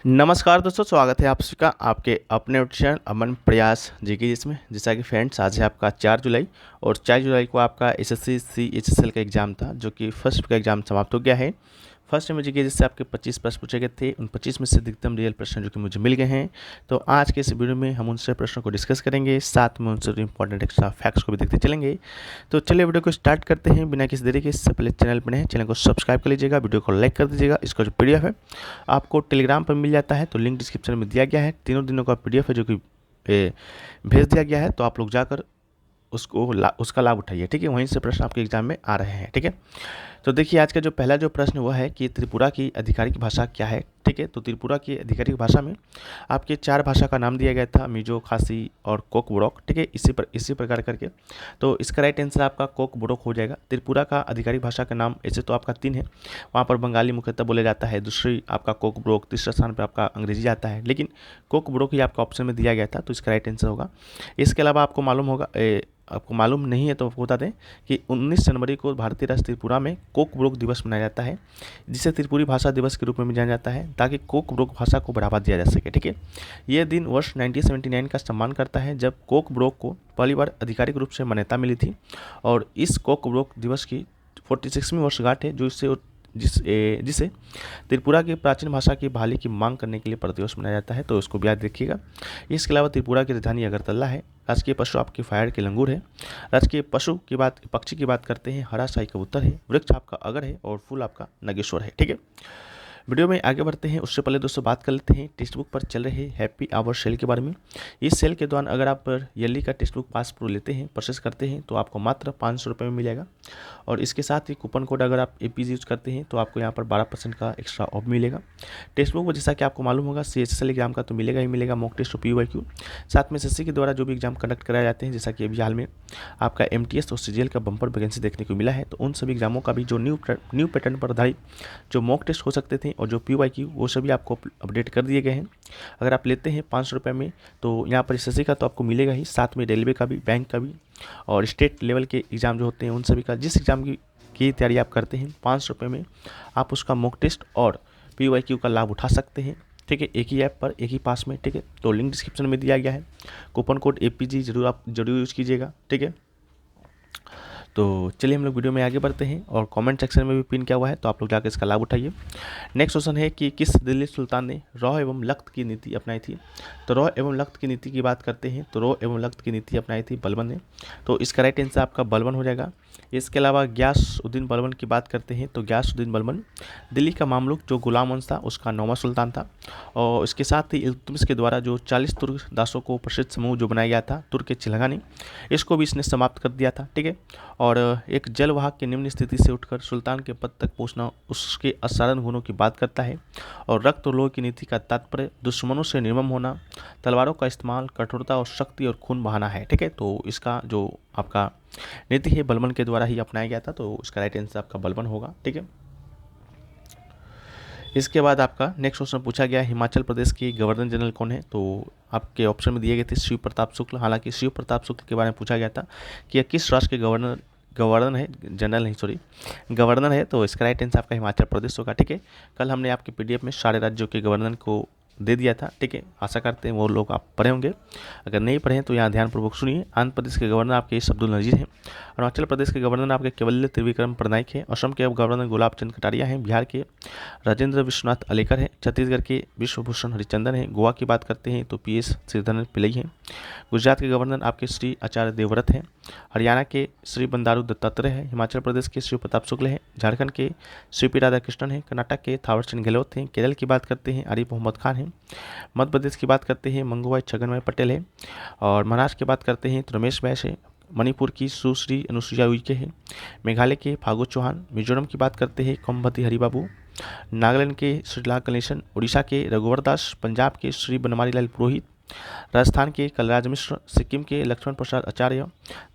नमस्कार दोस्तों, स्वागत है आप सभी का आपके अपने चैनल अमन प्रयास जीके जिसमें। जैसा कि फ्रेंड्स, आज है आपका 4 जुलाई और 4 जुलाई को आपका एसएससी CHSL का एग्ज़ाम था, जो कि फर्स्ट का एग्ज़ाम समाप्त हो गया है। फर्स्ट में जीके जिससे आपके 25 प्रश्न पूछे गए थे, उन 25 में से अधिकतम रियल प्रश्न जो कि मुझे मिल गए हैं। तो आज के इस वीडियो में हम उनसे प्रश्नों को डिस्कस करेंगे, साथ में उनसे इंपॉर्टेंट एक्स्ट्रा फैक्ट्स को भी देखते चलेंगे। तो चलिए वीडियो को स्टार्ट करते हैं बिना किसी देरी के। इससे पहले चैनल पर नए, चैनल को सब्सक्राइब कर लीजिएगा, वीडियो को लाइक कर दीजिएगा। इसका जो PDF है आपको टेलीग्राम पर मिल जाता है, तो लिंक डिस्क्रिप्शन में दिया गया है। तीनों दिनों का PDF है जो कि भेज दिया गया है, तो आप लोग जाकर उसका लाभ उठाइए। ठीक है, वहीं से प्रश्न आपके एग्जाम में आ रहे हैं। ठीक है, तो देखिए आज का जो पहला जो प्रश्न वह है कि त्रिपुरा की आधिकारिक भाषा क्या है। ठीक है, तो त्रिपुरा की आधिकारिक भाषा में आपके 4 भाषा का नाम दिया गया था, मिजो, खासी और कोक बोरोक। ठीक है, इसी प्रकार करके, तो इसका राइट आंसर आपका कोक बोरोक हो जाएगा। त्रिपुरा का आधिकारिक भाषा का नाम ऐसे तो आपका 3 है, वहाँ पर बंगाली मुख्यतः बोला जाता है, दूसरी आपका कोक बोरोक, तीसरा स्थान पर आपका अंग्रेजी आता है, लेकिन कोक बोरोक ही आपका ऑप्शन में दिया गया था, तो इसका राइट आंसर होगा। इसके अलावा आपको मालूम नहीं है तो आपको बता दें कि 19 जनवरी को भारतीय राष्ट्र त्रिपुरा में कोक बोरोक दिवस मनाया जाता है, जिसे त्रिपुरी भाषा दिवस के रूप में जाना जाता है, ताकि कोक बोरोक भाषा को बढ़ावा दिया जा सके। ठीक है, यह दिन वर्ष 1979 का सम्मान करता है, जब कोक बोरोक को पहली बार आधिकारिक रूप से मान्यता मिली थी, और इस कोक बोरोक दिवस की 46वीं वर्षगांठ है, जिसे त्रिपुरा की प्राचीन भाषा की बहाली की मांग करने के लिए प्रतिवर्ष मनाया जाता है, तो उसको भी याद रखिएगा। इसके अलावा त्रिपुरा की राजधानी अगरतला है। राजकीय पशु आपके फायर के लंगूर है। राजकीय पक्षी की बात करते हैं, हरा शाही कबूतर है। वृक्ष आपका अगर है और फूल आपका नागेश्वर है। ठीक है, वीडियो में आगे बढ़ते हैं उससे पहले दोस्तों बात कर लेते हैं टेक्स्ट बुक पर चल रहे हैप्पी आवर सेल के बारे में। इस सेल के दौरान अगर आप ईयरली का टेक्स्ट बुक पास प्रो लेते हैं, परचेस करते हैं, तो आपको मात्र 500 रुपये में मिलेगा, और इसके साथ ही कूपन कोड अगर आप APG यूज करते हैं तो आपको यहाँ पर 12% का एक्स्ट्रा ऑफ मिलेगा। टेक्स्ट बुक जैसा कि आपको मालूम होगा CHSL एग्जाम का तो मिलेगा ही मिलेगा, मॉक टेस्ट और PYQ, साथ में SSC के द्वारा जो भी एग्जाम कंडक्ट कराए जाते हैं, जैसा कि अभी हाल में आपका MTS और CGL का बम्पर वैकेंसी देखने को मिला है, तो उन सभी एग्जामों का भी जो न्यू पैटर्न पर आधारित जो मॉक टेस्ट हो सकते थे और जो PYQ वो सभी आपको अपडेट कर दिए गए हैं। अगर आप लेते हैं 500 रुपये में, तो यहाँ पर SSC का तो आपको मिलेगा ही, साथ में रेलवे का भी, बैंक का भी, और स्टेट लेवल के एग्ज़ाम जो होते हैं उन सभी का, जिस एग्ज़ाम की तैयारी आप करते हैं, 500 रुपये में आप उसका मॉक टेस्ट और PYQ का लाभ उठा सकते हैं। ठीक है, एक ही ऐप पर एक ही पास में। ठीक है, तो लिंक डिस्क्रिप्शन में दिया गया है। कूपन कोड APG जरूर यूज़ कीजिएगा। ठीक है, तो चलिए हम लोग वीडियो में आगे बढ़ते हैं, और कमेंट सेक्शन में भी पिन किया हुआ है, तो आप लोग जाकर इसका लाभ उठाइए। नेक्स्ट क्वेश्चन है कि किस दिल्ली सुल्तान ने रॉ एवं लख्त की नीति अपनाई थी। तो रॉ एवं लख्त की नीति की बात करते हैं, तो रॉ एवं लख्त की नीति अपनाई थी बलबन ने, तो इसका राइट आंसर आपका बलबन हो जाएगा। इसके अलावा ग्यासउद्दीन बलबन की बात करते हैं, तो ग्यासउद्दीन बलबन दिल्ली का मामलुक जो गुलाम वंश था उसका 9वां सुल्तान था, और इसके साथ ही इल्तुतमिश के द्वारा जो 40 तुर्क दासों को प्रसिद्ध समूह जो बनाया गया था तुर्क चिलगानी, इसको भी इसने समाप्त कर दिया था। ठीक है, और एक जलवाहक की निम्न स्थिति से उठकर सुल्तान के पद तक पहुंचना उसके असाधारण गुणों की बात करता है, और रक्त और लोह की नीति का तात्पर्य दुश्मनों से निर्मम होना, तलवारों का इस्तेमाल, कठोरता और शक्ति और खून बहाना है। ठीक है, तो इसका जो आपका नीति है बलबन के द्वारा ही अपनाया गया था, तो इसका राइट आंसर आपका बलबन होगा। ठीक है, इसके बाद आपका नेक्स्ट क्वेश्चन पूछा गया हिमाचल प्रदेश के गवर्नर जनरल कौन है। तो आपके ऑप्शन में दिए गए थे शिव प्रताप शुक्ल। हालांकि शिव प्रताप शुक्ल के बारे में पूछा गया था कि यह किस राष्ट्र के गवर्नर है, तो इसका राइट आंसर आपका हिमाचल प्रदेश होगा। ठीक है, कल हमने आपके PDF में सारे राज्यों के गवर्नर को दे दिया था। ठीक है, आशा करते हैं वो लोग आप पढ़े होंगे, अगर नहीं पढ़े हैं तो यहाँ ध्यानपूर्वक सुनिए। आंध्र प्रदेश के गवर्नर आपके अब्दुल नजीर हैं। अरुणाचल प्रदेश के गवर्नर आपके केवल्य त्रिविक्रम पटनायक हैं। असम के गवर्नर गुलाब चंद कटारिया हैं। बिहार के राजेंद्र विश्वनाथ अलेकर हैं। छत्तीसगढ़ के विश्वभूषण हरिचंदन हैं। गोवा की बात करते हैं तो PS श्रीधरन पिल्लई हैं। गुजरात के गवर्नर आपके श्री आचार्य देवव्रत हैं। हरियाणा के श्री बंडारू दत्तात्रेय हैं। हिमाचल प्रदेश के शिव प्रताप शुक्ल हैं। झारखंड के CP राधाकृष्णन हैं। कर्नाटक के थावरचंद गहलोत हैं। केरल की बात करते हैं आरिफ मोहम्मद खान हैं। मध्य प्रदेश की बात करते हैं मंगूभाई छगन पटेल है, और महाराष्ट्र की बात करते हैं तो रमेश बैस है। मणिपुर की सुश्री अनुसुईया उइके है। मेघालय के फागु चौहान। मिजोरम की बात करते हैं कोमबती हरिबाबू। नागालैंड के श्रीला कलेशन। उड़ीसा के रघुवर दास। पंजाब के श्री बनवारी लाल पुरोहित। राजस्थान के कलराज मिश्र। सिक्किम के लक्ष्मण प्रसाद आचार्य।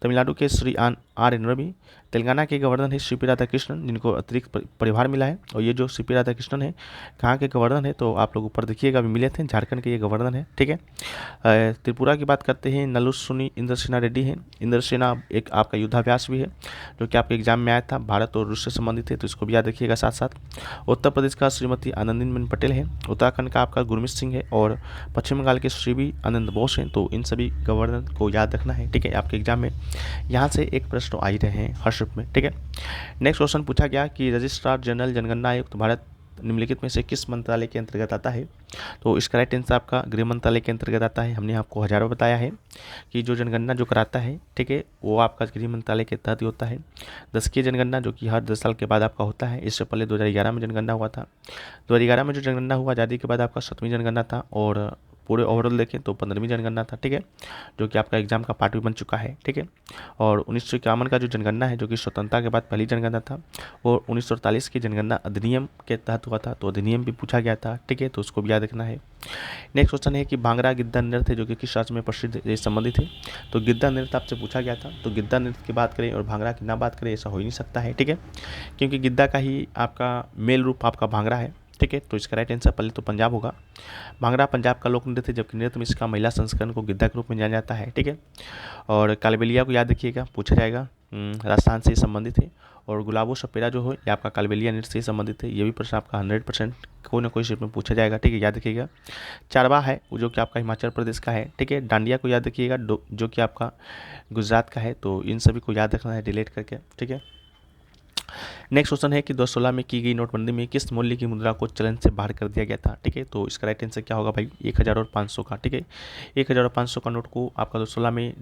तमिलनाडु के श्री आर एन रवि। तेलंगाना के गवर्नर है सीपी राधाकृष्णन, जिनको अतिरिक्त प्रभार मिला है। और ये जो सीपी राधाकृष्णन है कहाँ के गवर्नर है, तो आप लोग ऊपर देखिएगा अभी मिले थे, झारखंड के ये गवर्नर है, ठीक है। त्रिपुरा की बात करते हैं, नलुसुनी इंद्र सेना रेड्डी है। इंद्र सेना एक आपका युद्धाभ्यास भी है जो कि आपके एग्जाम में आया था, भारत और रूस से संबंधित है, तो इसको भी याद रखिएगा साथ साथ। उत्तर प्रदेश का श्रीमती आनंदीबेन पटेल है। उत्तराखंड का आपका गुरमीत सिंह है। और पश्चिम बंगाल के श्री आनंद बोस हैं। तो इन सभी गवर्नर को याद रखना है, ठीक है। आपके एग्जाम में यहाँ से एक प्रश्न आ ही रहे हैं हर शिफ्ट में, ठीक है। नेक्स्ट क्वेश्चन पूछा गया कि रजिस्ट्रार जनरल जनगणना आयुक्त भारत निम्नलिखित में से किस मंत्रालय के अंतर्गत आता है। तो इसका राइट आंसर आपका गृह मंत्रालय के अंतर्गत आता है। हमने आपको हजारों बताया है कि जो जनगणना जो कराता है, ठीक है, वो आपका गृह मंत्रालय के तहत ही होता है। दशकीय जनगणना जो कि हर 10 साल के बाद आपका होता है। इससे पहले 2011 में जनगणना हुआ था। 2011 में जो जनगणना हुआ आज़ादी के बाद आपका 7वीं जनगणना था। और पूरे ओवरऑल देखें तो 15वीं जनगणना था, ठीक है, जो कि आपका एग्जाम का पार्ट भी बन चुका है, ठीक है। और 1951 का जो जनगणना है, जो कि स्वतंत्रता के बाद पहली जनगणना था, वो 1948 की जनगणना अधिनियम के तहत हुआ था। तो अधिनियम भी पूछा गया था, ठीक है, तो उसको भी याद रखना है। नेक्स्ट क्वेश्चन है कि भांगड़ा गिद्दा नृत्य जो कि किस राज्य में प्रसिद्ध संबंधित है। तो गिद्दा नृत्य आपसे पूछा गया था। तो गिद्दा नृत्य की बात करें और भांगड़ा की ना बात करें, ऐसा हो ही नहीं सकता है, ठीक है, क्योंकि गिद्दा का ही आपका मेल रूप आपका भांगड़ा है, ठीक है। तो इसका राइट आंसर पहले तो पंजाब होगा। भांगड़ा पंजाब का लोक नृत्य है, जबकि नृत्य में इसका महिला संस्करण को गिद्दा के रूप में जाना जाता है, ठीक है। और कालबेलिया को याद रखिएगा, पूछा जाएगा, राजस्थान से संबंधित है। और गुलाबो सपेरा जो है ये आपका कालबेलिया नृत्य से संबंधित है। ये भी प्रश्न आपका 100% कोई ना कोई शेप में पूछा जाएगा, ठीक है, याद रखिएगा। चारवा है वो जो कि आपका हिमाचल प्रदेश का है, ठीक है। डांडिया को याद रखिएगा जो कि आपका गुजरात का है। तो इन सभी को याद रखना है डिलीट करके, ठीक है। नेक्स्ट क्वेश्चन है कि 2016 में की गई नोटबंदी में किस मूल्य की मुद्रा को चलन से बाहर कर दिया गया था, ठीक है। तो इसका राइट आंसर क्या होगा भाई, 1000 और 500 का, ठीक है। 1000 और 500 का नोट को आपका 2016 में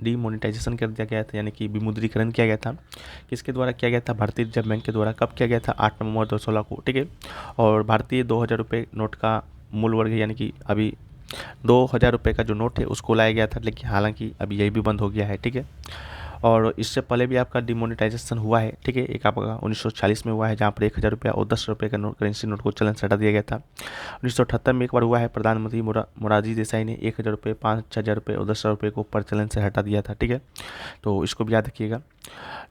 डिमोनेटाइजेशन कर दिया गया था, यानी कि विमुद्रीकरण किया गया था। किसके द्वारा किया गया था, भारतीय रिजर्व बैंक के द्वारा। कब किया गया था, 8 नवंबर 2016 को, ठीक है। और भारतीय 2000 रुपये नोट का मूल वर्ग है, यानी कि अभी 2000 रुपये का जो नोट है उसको लाया गया था, लेकिन हालांकि अभी यही भी बंद हो गया है, ठीक है। और इससे पहले भी आपका डिमोनेटाइजेशन हुआ है, ठीक है। एक आपका 1940 में हुआ है, जहाँ पर 1000 रुपया और 10 रुपये का नोट करेंसी नोट को चलन से हटा दिया गया था। 1978 में एक बार हुआ है, प्रधानमंत्री मोरारजी देसाई ने 1000 रुपये, 5000 रुपये और 10 रुपये को प्रचलन से हटा दिया था, ठीक है। तो इसको भी याद रखिएगा।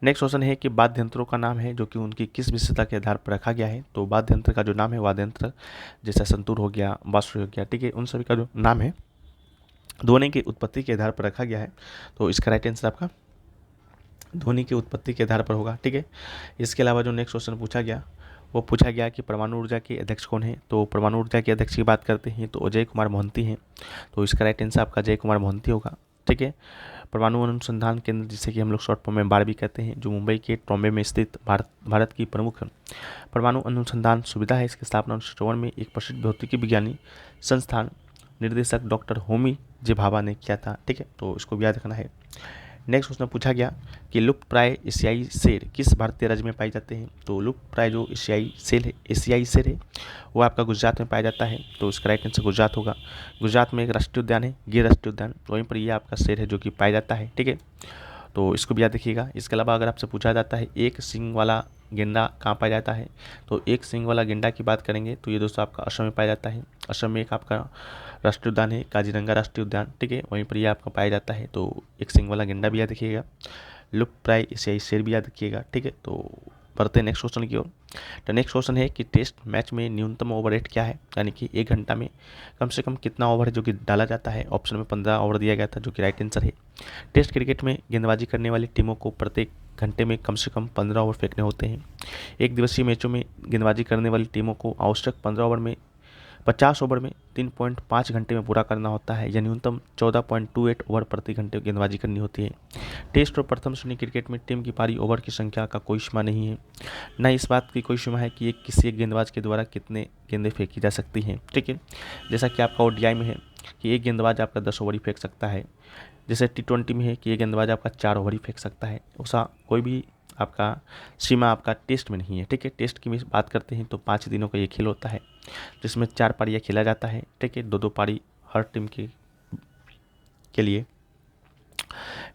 नेक्स्ट क्वेश्चन है कि वाद्य यंत्रों का नाम है जो कि उनकी किस विशेषता के आधार पर रखा गया है। तो वाद्य यंत्र का जो नाम है, वाद्य यंत्र जैसा संतूर हो गया, बांसुरी हो गया, ठीक है, उन सभी का जो नाम है ध्वनि की उत्पत्ति के आधार पर रखा गया है। तो इसका राइट आंसर आपका ध्वनि की उत्पत्ति के आधार पर होगा, ठीक है। इसके अलावा जो नेक्स्ट क्वेश्चन पूछा गया वो पूछा गया कि परमाणु ऊर्जा के अध्यक्ष कौन है। तो परमाणु ऊर्जा के अध्यक्ष की बात करते हैं तो अजय कुमार मोहंती हैं। तो इसका राइट आंसर आपका अजय कुमार मोहंती होगा, ठीक है। परमाणु अनुसंधान केंद्र, जिसे कि हम लोग शॉर्ट फॉर्म में बार भी कहते हैं, जो मुंबई के ट्रॉम्बे में स्थित भारत की प्रमुख परमाणु अनुसंधान सुविधा है। इसकी स्थापना 1954 में एक प्रसिद्ध भौतिकी विज्ञानी संस्थान निर्देशक डॉक्टर होमी जे भाभा ने किया था, ठीक है। तो इसको भी याद रखना है। नेक्स्ट क्वेश्चन पूछा गया कि लुप्त प्राय एशियाई शेर किस भारतीय राज्य में पाए जाते हैं। तो लुप्त प्राय जो एशियाई शेर है वो आपका गुजरात में पाया जाता है। तो इसका राइट आंसर गुजरात होगा। गुजरात में एक राष्ट्रीय उद्यान है, गिर राष्ट्रीय उद्यान, वहीं पर ये आपका शेर है जो कि पाया जाता है, ठीक है। तो इसको भी याद रखिएगा। इसके अलावा अगर आपसे पूछा जाता है एक सींग वाला गेंडा कहाँ पाया जाता है, तो एक सींग वाला गेंडा की बात करेंगे तो ये दोस्तों आपका असम में पाया जाता है। असम में एक आपका राष्ट्रीय उद्यान है, काजीरंगा राष्ट्रीय उद्यान, ठीक है, वहीं पर ये आपका पाया जाता है। तो एक सींग वाला गेंडा भी याद रखिएगा। लुप्त प्राय एशियाई शेर भी याद रखिएगा, ठीक है। तो बढ़ते हैं नेक्स्ट क्वेश्चन की ओर। तो नेक्स्ट क्वेश्चन है कि टेस्ट मैच में न्यूनतम ओवर रेट क्या है, यानी कि 1 घंटा में कम से कम कितना ओवर है जो कि डाला जाता है। ऑप्शन में 15 ओवर दिया गया था, जो कि राइट आंसर है। टेस्ट क्रिकेट में गेंदबाजी करने वाली टीमों को प्रत्येक घंटे में कम से कम 15 ओवर फेंकने होते हैं। एक दिवसीय मैचों में गेंदबाजी करने वाली टीमों को आवश्यक 50 ओवर में 3.5 घंटे में पूरा करना होता है, या न्यूनतम 14.28 ओवर प्रति घंटे गेंदबाजी करनी होती है। टेस्ट और प्रथम श्रेणी क्रिकेट में टीम की पारी ओवर की संख्या का कोई सीमा नहीं है, न इस बात की कोई सीमा है कि किसी एक गेंदबाज के द्वारा कितने गेंदें फेंकी जा सकती हैं, ठीक है। जैसा कि आपका ओडीआई में है कि एक गेंदबाज आपका 10 ओवर ही फेंक सकता है, जैसे T20 में है कि एक गेंदबाज आपका 4 ओवर ही फेंक सकता है। ऐसा कोई भी आपका सीमा आपका टेस्ट में नहीं है, ठीक है। टेस्ट की बात करते हैं तो 5 दिनों का ये खेल होता है, जिसमें 4 पारियाँ खेला जाता है, ठीक है, 2-2 पारी हर टीम के लिए।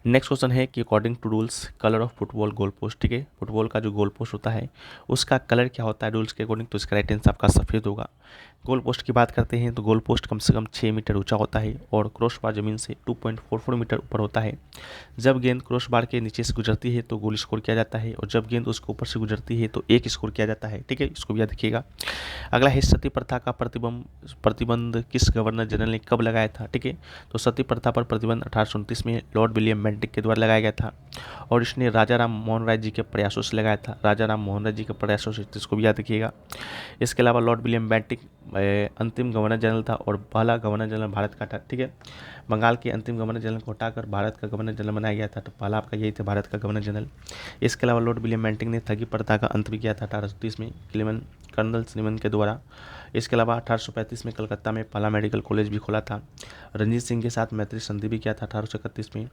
नेक्स्ट क्वेश्चन है कि according to rules colour of football goal post, ठीक है, फुटबॉल का जो गोल पोस्ट होता है उसका कलर क्या होता है रूल्स के अकॉर्डिंग, तो इसका राइट आंसर आपका सफ़ेद होगा। गोल पोस्ट की बात करते हैं तो गोल पोस्ट कम से कम 6 मीटर ऊंचा होता है और क्रॉस बार ज़मीन से 2.44 मीटर ऊपर होता है। जब गेंद क्रॉस बार के नीचे से गुजरती है तो गोल स्कोर किया जाता है और जब गेंद उसके ऊपर से गुजरती है तो एक स्कोर किया जाता है, ठीक है, इसको भी याद रखिएगा। अगला है सती प्रथा का प्रतिबंध किस गवर्नर जनरल ने कब लगाया था, ठीक है, तो सती प्रथा पर प्रतिबंध 1829 में लॉर्ड विलियम बेंटिक के द्वारा लगाया गया था और इसने राजा राम मोहन राय जी के प्रयासों से लगाया था, राजा राम मोहन राय जी के प्रयासों से, तो इसको भी याद रखिएगा। इसके अलावा लॉर्ड विलियम बेंटिक अंतिम गवर्नर जनरल था और पहला गवर्नर जनरल भारत का था, ठीक है, बंगाल के अंतिम गवर्नर जनरल को हटाकर भारत का गवर्नर जनरल बनाया गया था, तो पहला आपका यही था भारत का गवर्नर जनरल। इसके अलावा लॉर्ड विलियम बेंटिक ने ठगी प्रथा का अंत भी किया था 1830 में कर्नल सिनेमन के द्वारा। इसके अलावा 1835 में कलकत्ता में पहला मेडिकल कॉलेज भी खोला था। रंजीत सिंह के साथ मैत्री संधि भी किया था 1831 में।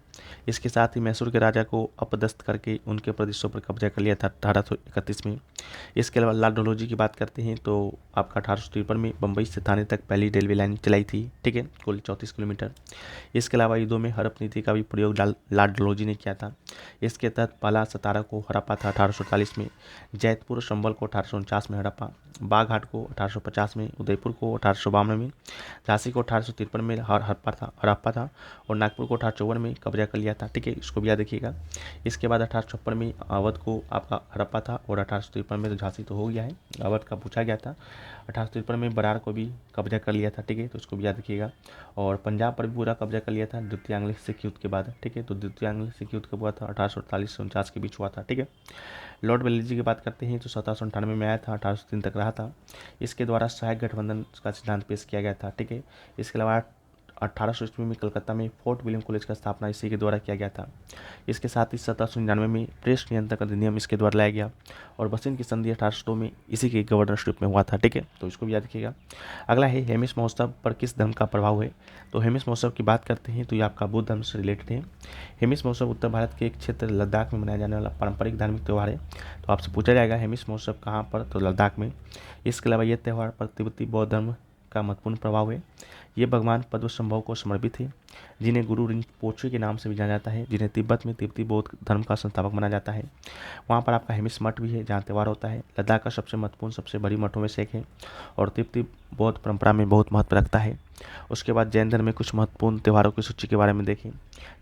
इसके साथ ही मैसूर के राजा को अपदस्थ करके उनके प्रदेशों पर कब्जा कर लिया था 1831 में। इसके अलावा लाल डोलोजी की बात करते हैं तो आपका 1853 में बम्बई से थाने तक पहली रेलवे लाइन चलाई थी, ठीक है, कुल 34 किलोमीटर। इसके अलावा युद्धों में हड़प नीति का भी प्रयोग लाल डोलोजी ने किया था। इसके तहत पहला सतारा को हड़पा था 1840 में, जैतपुर संभल को 1849 में हड़पा, बाघाट को 1850 में, उदयपुर को 1852 में, झांसी को 1853 में हड़प्पा था और नागपुर को 1854 में कब्जा कर लिया था, ठीक है, इसको भी याद रखिएगा। इसके बाद 1856 में अवध को आपका हड़प्पा था और 1853 में तो झांसी तो हो गया है, अवध का पूछा गया था। 1853 में बरार को भी कब्जा कर लिया था, ठीक है, तो इसको भी याद रखिएगा। और पंजाब पर भी पूरा कब्जा कर लिया था द्वितीय आंग्ल सिख युद्ध के बाद, ठीक है, तो द्वितीय आंग्ल सिख युद्ध कब हुआ था 1848 से 49 के बीच हुआ था, ठीक है। लॉर्ड वेलेस्ली की बात करते हैं तो 1798 में आया था, 1803 तक रहा था। इसके द्वारा सहायक गठबंधन का सिद्धांत पेश किया गया था, ठीक है। इसके अलावा 1800 ईस्वी में कलकत्ता में फोर्ट विलियम कॉलेज का स्थापना इसी के द्वारा किया गया था। इसके साथ ही 1799 में प्रेस नियंत्रण अधिनियम इसके द्वारा लाया गया और बसिन की संधि 1802 में इसी के गवर्नरशिप में हुआ था, ठीक है, तो इसको भी याद रखिएगा। अगला है हेमिस महोत्सव पर किस धर्म का प्रभाव है, तो हेमिस महोत्सव की बात करते हैं तो ये आपका बुद्ध धर्म से रिलेटेड है। हेमिस महोत्सव उत्तर भारत के एक क्षेत्र लद्दाख में मनाया जाने वाला पारंपरिक धार्मिक त्यौहार है। तो आपसे पूछा जाएगा हेमिस महोत्सव कहाँ पर, तो लद्दाख में। इसके अलावा ये त्यौहार पर तिब्बती बौद्ध धर्म का महत्वपूर्ण प्रभाव है। ये भगवान पद्मसंभव को समर्पित है, जिन्हें गुरु रिंपोचे के नाम से भी जाना जाता है, जिन्हें तिब्बत में तिब्बती बौद्ध धर्म का संस्थापक माना जाता है। वहाँ पर आपका हेमिस मठ भी है जहाँ त्यौहार होता है। लद्दाख का सबसे महत्वपूर्ण सबसे बड़ी मठों में से एक है और तिब्बती बौद्ध परंपरा में बहुत महत्व रखता है। उसके बाद जैन धर्म में कुछ महत्वपूर्ण त्योहारों की सूची के बारे में देखें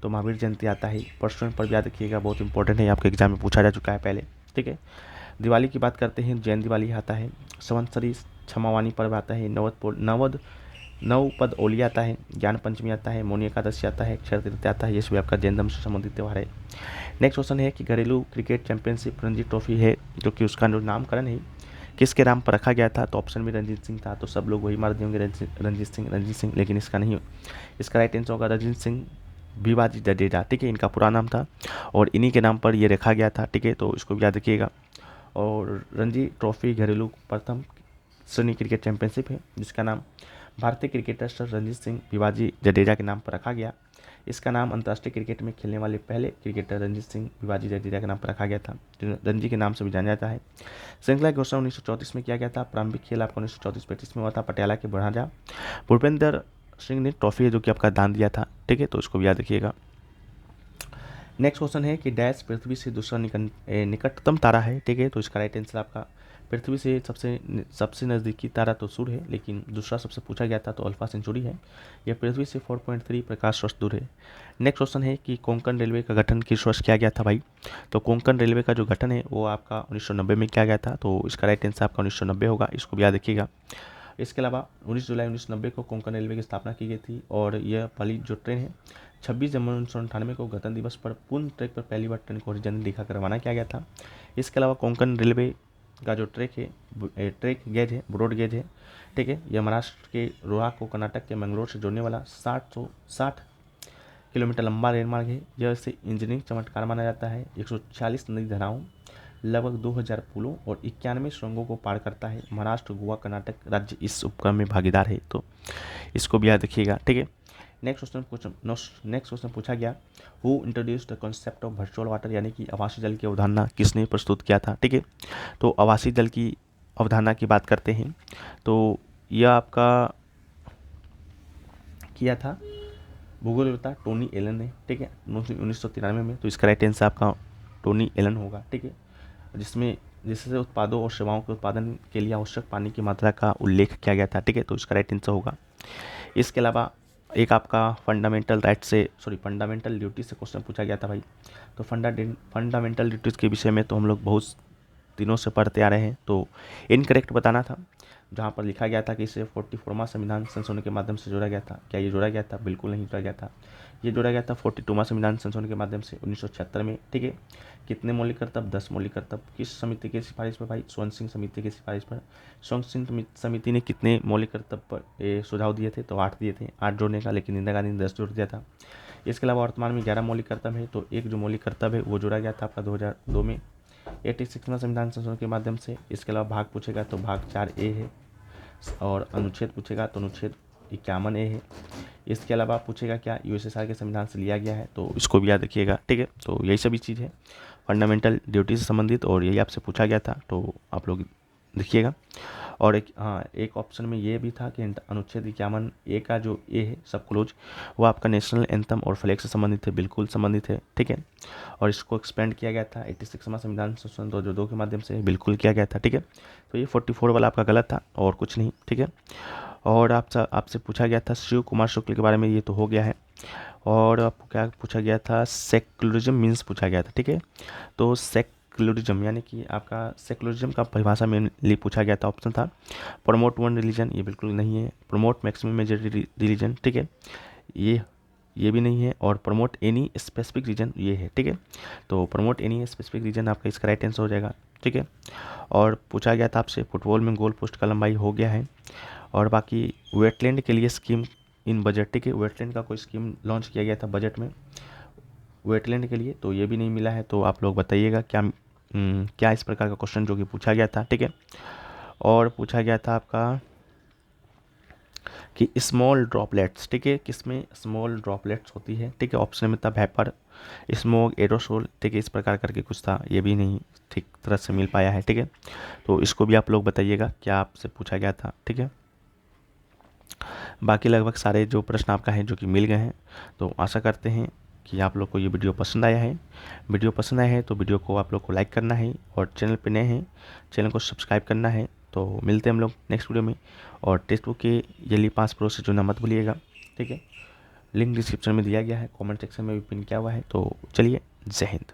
तो महावीर जयंती आता है, परशुराम पर्व याद रखिएगा, बहुत इंपॉर्टेंट है, आपके एग्जाम में पूछा जा चुका है पहले, ठीक है। दिवाली की बात करते हैं, जैन दिवाली आता है। संवत्सरी क्षमावानी पर्व आता है, नवपद ओली आता है, ज्ञान पंचमी आता है, मौनी एकादशी आता है, अक्षय तृतीया आता है, ये सभी आपका जैन धर्म से संबंधित त्यौहार है। नेक्स्ट क्वेश्चन है कि घरेलू क्रिकेट चैंपियनशिप रणजी ट्रॉफी है जो कि उसका जो नामकरण है किसके नाम पर रखा गया था, तो ऑप्शन में रंजीत सिंह था, तो सब लोग वही मार देंगे रंजीत सिंह, लेकिन इसका नहीं, इसका राइट आंसर होगा रंजीत सिंह भिवाजी जडेजा, ठीक है, इनका पूरा नाम था और इन्हीं के नाम पर ये रखा गया था, ठीक है, तो इसको भी याद रखिएगा। और रणजी ट्रॉफी घरेलू प्रथम श्रेणी क्रिकेट चैंपियनशिप है जिसका नाम भारतीय क्रिकेटर सर रणजीत सिंह भिवाजी जडेजा के नाम पर रखा गया। इसका नाम अंतर्राष्ट्रीय क्रिकेट में खेलने वाले पहले क्रिकेटर रणजीत सिंह भिवाजी जडेजा के नाम पर रखा गया था, रणजी के नाम से भी जाना जाता है। श्रृंखला की घोषणा 1934 में किया गया था। प्रारंभिक खेल आपका 1934-35 में हुआ था पटियाला के महाराजा भूपेंद्र सिंह ने ट्रॉफी है जो कि आपका दान दिया था, ठीक है, तो इसको भी याद रखिएगा। नेक्स्ट क्वेश्चन है कि डैश पृथ्वी से दूसरा निकटतम तारा है, ठीक है, तो इसका राइट आंसर आपका पृथ्वी से सबसे नज़दीकी तारा तो सूर्य है, लेकिन दूसरा सबसे पूछा गया था तो अल्फा सेंचुरी है। यह पृथ्वी से 4.3 प्रकाश वर्ष दूर है। नेक्स्ट क्वेश्चन है कि कोंकण रेलवे का गठन किस वर्ष किया गया था भाई, तो कोंकण रेलवे का जो गठन है वो आपका 1990 में किया गया था, तो इसका राइट आंसर आपका 1990 होगा, इसको भी याद रखिएगा। इसके अलावा 19 जुलाई 1990 को कोंकण रेलवे की स्थापना की गई थी और यह पहली जो ट्रेन है 26 जनवरी 1998 को गणतंत्र दिवस पर पूर्ण ट्रैक पर पहली बार ट्रेन को हॉरिजॉन्टल दिखाकर रवाना किया गया था। इसके अलावा कोंकण रेलवे का जो ट्रैक गेज है ब्रॉड गेज है, ठीक है, यह महाराष्ट्र के रोहा को कर्नाटक के मंगलोर से जोड़ने वाला 60 किलोमीटर लंबा रेल मार्ग है। यह इसे इंजीनियरिंग चमत्कार माना जाता है। 140 नदी धाराओं, लगभग 2000 पुलों और 91 सुरंगों को पार करता है। महाराष्ट्र, गोवा, कर्नाटक राज्य इस उपक्रम में भागीदार है, तो इसको भी याद रखिएगा, ठीक है। नेक्स्ट क्वेश्चन पूछा गया, who introduced the concept of virtual water, यानी कि आवासीय जल की अवधारणा किसने प्रस्तुत किया था, ठीक है, तो आवासीय जल की अवधारणा की बात करते हैं तो यह आपका किया था भूगोल विद्ता टोनी एलन ने, ठीक है, 1993 में। तो इसका राइट आंसर आपका टोनी एलन होगा, ठीक है, जिससे उत्पादों और सेवाओं के उत्पादन के लिए आवश्यक पानी की मात्रा का उल्लेख किया गया था, ठीक है। तो इसका राइट आंसर होगा। इसके अलावा एक आपका फंडामेंटल ड्यूटी से क्वेश्चन पूछा गया था भाई। तो फंडामेंटल ड्यूटीज़ के विषय में तो हम लोग बहुत दिनों से पढ़ते आ रहे हैं, तो इनकरेक्ट बताना था। जहाँ पर लिखा गया था कि इसे 44वां संविधान संशोधन के माध्यम से जोड़ा गया था, क्या ये जोड़ा गया था? बिल्कुल नहीं जोड़ा गया था। ये जोड़ा गया था 42वां संविधान संशोधन के माध्यम से 1976 में, ठीक है। कितने मौलिक कर्तव्य? 10 मौलिक कर्तव्य। किस समिति की सिफारिश पर भाई? स्वर्ण सिंह समिति की सिफारिश पर। स्वर्ण सिंह समिति ने कितने मौलिक कर्तव्य पर सुझाव दिए थे? तो 8 दिए थे, 8 जोड़ने का, लेकिन इंदिरा गांधी ने 10 जोड़ दिया था। इसके अलावा वर्तमान में 11 मौलिक कर्तव्य है, तो एक जो मौलिक कर्तव्य है वो जोड़ा गया था आपका 2002 में 86वां संविधान संशोधन के माध्यम से। इसके अलावा भाग पूछेगा तो भाग 4A है, और अनुच्छेद पूछेगा तो अनुच्छेद 51A है। इसके अलावा पूछेगा क्या यूएसएसआर के संविधान से लिया गया है, तो इसको भी याद रखिएगा, ठीक है। तो यही सभी चीज़ है फंडामेंटल ड्यूटी से संबंधित, और यही आपसे पूछा गया था, तो आप लोग देखिएगा। और एक ऑप्शन में ये भी था कि अनुच्छेद 51A का जो ए है सब क्लोज, वो आपका नेशनल एंथम और फ्लैग से संबंधित है, बिल्कुल संबंधित है, ठीक है। और इसको एक्सपेंड किया गया था 86वां संविधान संशोधन 2002 के माध्यम से, बिल्कुल किया गया था, ठीक है। तो ये 44 वाला आपका गलत था और कुछ नहीं, ठीक है। और आपसे पूछा गया था शिव कुमार शुक्ल के बारे में, ये तो हो गया है। और आपको क्या पूछा गया था? सेक्युलरिज्म मीन्स पूछा गया था, ठीक है। तो सेक्युलरिज्म यानी कि आपका सेक्युलरिज्म का परिभाषा मेनली पूछा गया था, ऑप्शन था प्रमोट वन रिलीजन, ये बिल्कुल नहीं है। प्रमोट मैक्सिमम मेजॉरिटी रिलीजन, ठीक है, ये भी नहीं है। और प्रमोट एनी स्पेसिफिक रीजन, ये है, ठीक है। तो प्रमोट एनी स्पेसिफिक रीजन आपका इसका राइट आंसर हो जाएगा, ठीक है। और पूछा गया था आपसे फुटबॉल में गोल पोस्ट का लंबाई हो गया है। और बाकी वेटलैंड के लिए स्कीम इन बजट, ठीक है, वेटलैंड का कोई स्कीम लॉन्च किया गया था बजट में वेटलैंड के लिए, तो ये भी नहीं मिला है। तो आप लोग बताइएगा क्या इस प्रकार का क्वेश्चन जो कि पूछा गया था, ठीक है। और पूछा गया था आपका कि स्मॉल ड्रॉपलेट्स, ठीक है, किसमें स्मॉल ड्रॉपलेट्स होती है, ठीक है। ऑप्शन में था वेपर, स्मोक, एरोसोल, ठीक है, इस प्रकार करके कुछ था, ये भी नहीं ठीक तरह से मिल पाया है, ठीक है। तो इसको भी आप लोग बताइएगा क्या आपसे पूछा गया था, ठीक है। बाकी लगभग सारे जो प्रश्न आपका है जो कि मिल गए हैं। तो आशा करते हैं कि आप लोग को ये वीडियो पसंद आया है। वीडियो पसंद आया है तो वीडियो को आप लोग को लाइक करना है, और चैनल पे नए हैं चैनल को सब्सक्राइब करना है। तो मिलते हैं हम लोग नेक्स्ट वीडियो में। और टेक्स्ट बुक के YELI पास प्रो से जुड़ना मत भूलिएगा, ठीक है। लिंक डिस्क्रिप्शन में दिया गया है, कमेंट सेक्शन में भी पिन किया हुआ है। तो चलिए, जय हिंद।